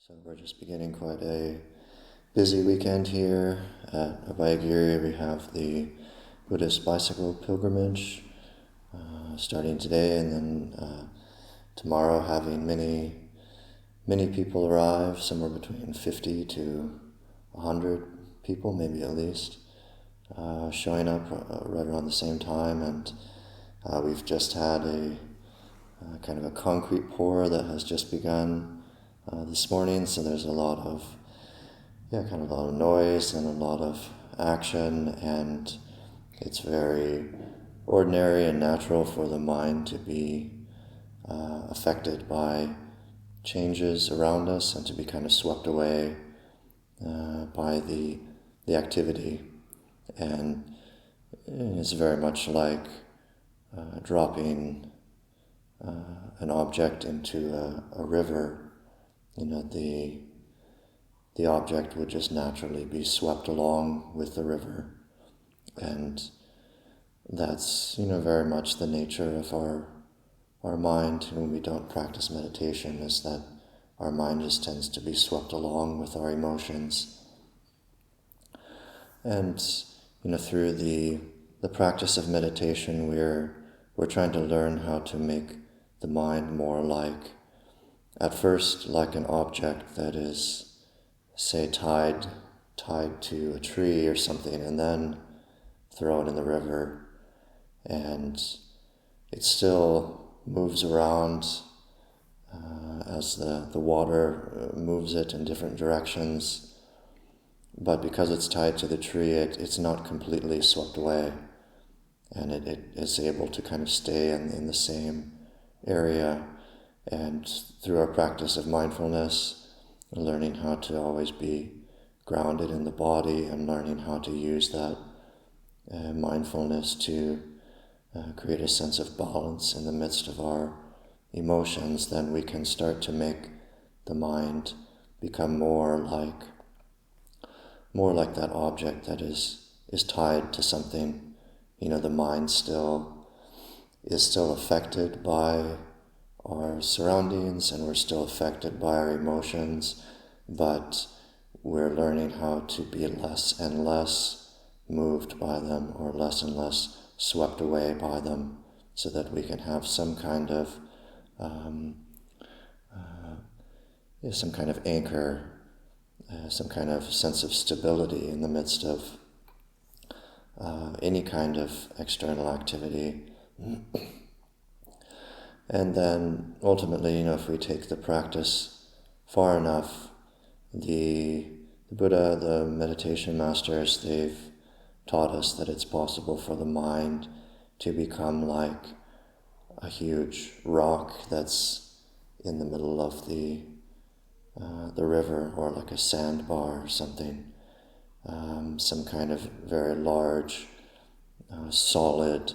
So we're just beginning quite a busy weekend here at Abhayagiri. We have the Buddhist bicycle pilgrimage starting today, and then tomorrow having many people arrive, somewhere between 50 to 100 people, maybe at least, showing up right around the same time. And we've just had a kind of a concrete pour that has just begun this morning, so there's a lot of noise and a lot of action, and it's very ordinary and natural for the mind to be affected by changes around us and to be kind of swept away by the activity. And it's very much like dropping an object into a river. The object would just naturally be swept along with the river, and that's very much the nature of our mind when we don't practice meditation, is that our mind just tends to be swept along with our emotions. And through the practice of meditation, we're trying to learn how to make the mind more like, at first, like an object that is, say, tied to a tree or something, and then throw it in the river, and it still moves around as the water moves it in different directions. But because it's tied to the tree, it's not completely swept away, and it is able to kind of stay in the same area. And through our practice of mindfulness, learning how to always be grounded in the body and learning how to use that mindfulness to create a sense of balance in the midst of our emotions, then we can start to make the mind become more like that object that is tied to something. The mind is still affected by our surroundings, and we're still affected by our emotions, but we're learning how to be less and less moved by them, or less and less swept away by them, so that we can have some kind of anchor, some kind of sense of stability in the midst of any kind of external activity. And then ultimately, if we take the practice far enough, the Buddha, the meditation masters, they've taught us that it's possible for the mind to become like a huge rock that's in the middle of the river, or like a sandbar or something, some kind of very large, solid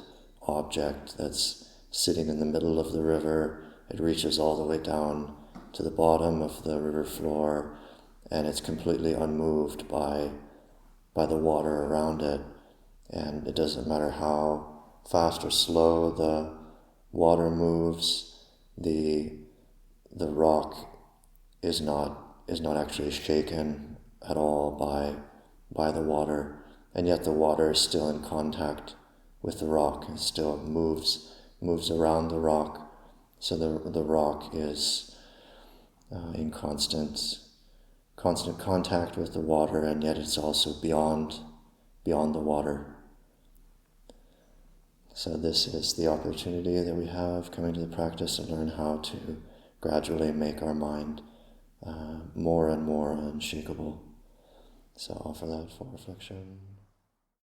object that's sitting in the middle of the river. It reaches all the way down to the bottom of the river floor, and it's completely unmoved by the water around it. And it doesn't matter how fast or slow the water moves, the rock is not actually shaken at all by the water, and yet the water is still in contact with the rock and still moves around the rock. So the rock is in constant contact with the water, and yet it's also beyond the water. So this is the opportunity that we have coming to the practice to learn how to gradually make our mind more and more unshakable. So offer that for reflection.